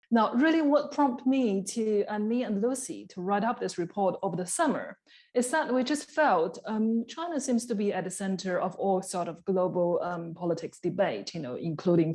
Now, really what prompted me and Lucy to write up this report over the summer is that we just felt China seems to be at the center of all sort of global politics debate, including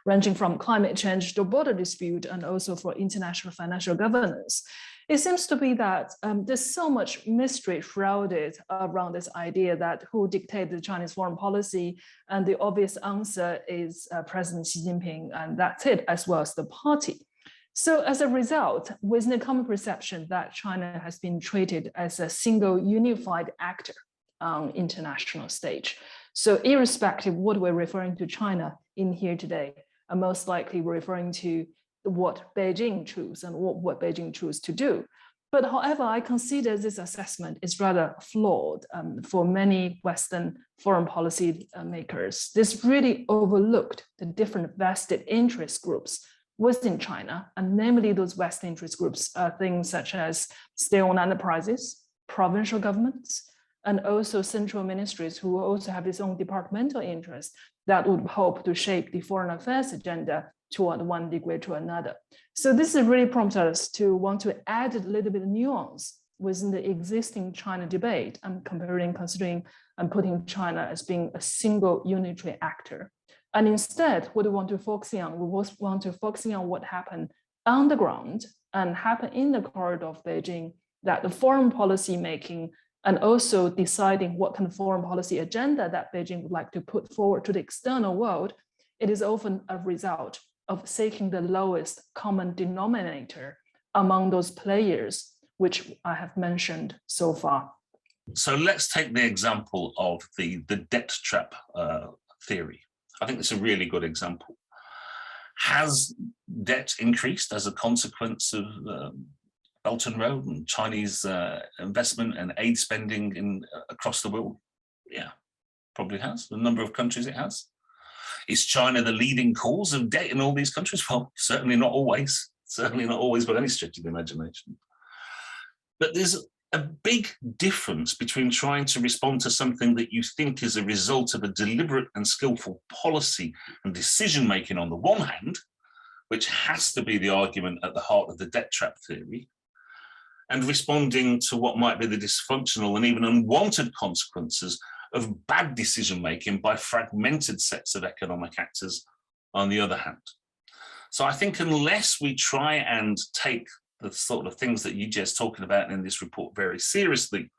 ranging from climate change to border dispute and also for international financial governance. It seems to be that there's so much mystery shrouded around this idea that who dictates the Chinese foreign policy, and the obvious answer is President Xi Jinping, and that's it, as well as the party. So as a result, with the common perception that China has been treated as a single unified actor on international stage. So irrespective of what we're referring to China in here today, and most likely we're referring to what Beijing chooses and what Beijing chooses to do. But however, I consider this assessment is rather flawed for many Western foreign policy makers. This really overlooked the different vested interest groups within China, and namely those vested interest groups are things such as state-owned enterprises, provincial governments, and also central ministries who also have its own departmental interests that would hope to shape the foreign affairs agenda toward one degree to another. So this has really prompted us to want to add a little bit of nuance within the existing China debate and considering and putting China as being a single unitary actor. And instead, what we want to focus on, what happened on the ground and happened in the corridor of Beijing, that the foreign policy making and also deciding what kind of foreign policy agenda that Beijing would like to put forward to the external world, it is often a result of seeking the lowest common denominator among those players, which I have mentioned so far. So let's take the example of the debt trap theory. I think it's a really good example. Has debt increased as a consequence of Belt and Road and Chinese investment and aid spending across the world? Yeah, probably has. The number of countries it has. Is China the leading cause of debt in all these countries? Well, certainly not always. Certainly not always by any stretch of the imagination. But there's a big difference between trying to respond to something that you think is a result of a deliberate and skillful policy and decision-making on the one hand, which has to be the argument at the heart of the debt trap theory, and responding to what might be the dysfunctional and even unwanted consequences of bad decision-making by fragmented sets of economic actors on the other hand. So I think unless we try and take the sort of things that you're just talking about in this report very seriously,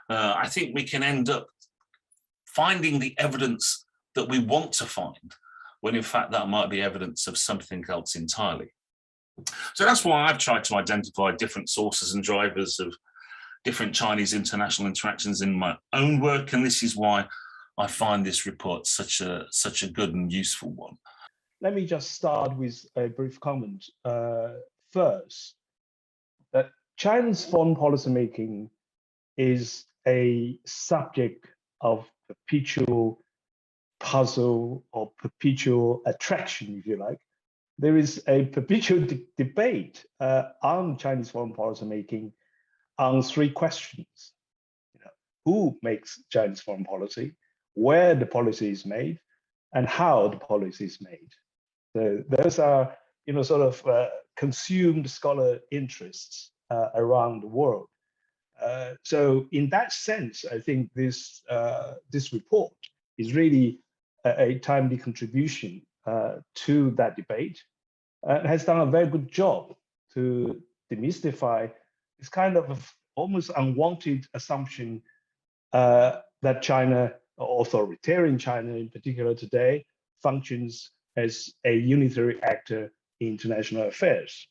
I think we can end up finding the evidence that we want to find, when in fact that might be evidence of something else entirely. So that's why I've tried to identify different sources and drivers of different Chinese international interactions in my own work, and this is why I find this report such a good and useful one. Let me just start with a brief comment first. That China's foreign policy making is a subject of perpetual puzzle or perpetual attraction, if you like. There is a perpetual debate on Chinese foreign policy making on three questions. Who makes Chinese foreign policy, where the policy is made, and how the policy is made. So those are sort of consumed scholar interests around the world. So in that sense, I think this report is really a timely contribution to that debate. It has done a very good job to demystify this kind of almost unwanted assumption that China, authoritarian China in particular today, functions as a unitary actor in international affairs.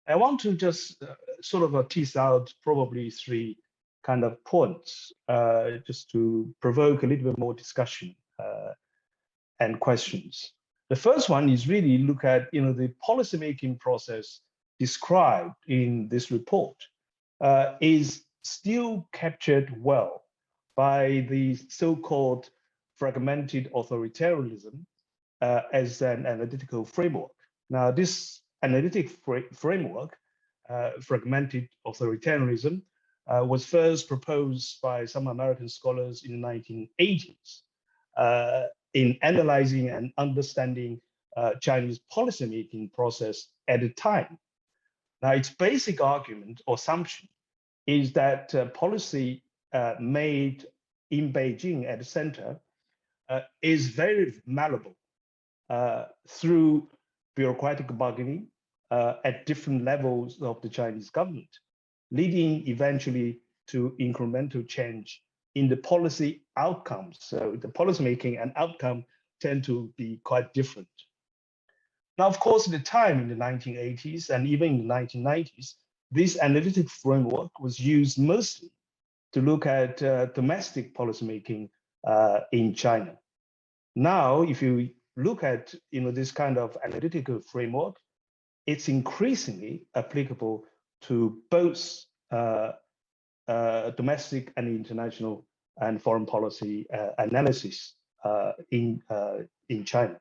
I want to just sort of tease out probably three kind of points just to provoke a little bit more discussion and questions. The first one is really look at the policymaking process described in this report is still captured well by the so-called fragmented authoritarianism as an analytical framework. Now, this analytic framework, fragmented authoritarianism, was first proposed by some American scholars in the 1980s in analyzing and understanding Chinese policymaking process at the time. Now, its basic argument or assumption is that policy made in Beijing at the center is very malleable through bureaucratic bargaining at different levels of the Chinese government, leading eventually to incremental change in the policy outcomes. So the policymaking and outcome tend to be quite different. Now, of course, at the time in the 1980s and even in the 1990s, this analytic framework was used mostly to look at domestic policymaking in China. Now, if you look at this kind of analytical framework, it's increasingly applicable to both domestic and international and foreign policy analysis in China.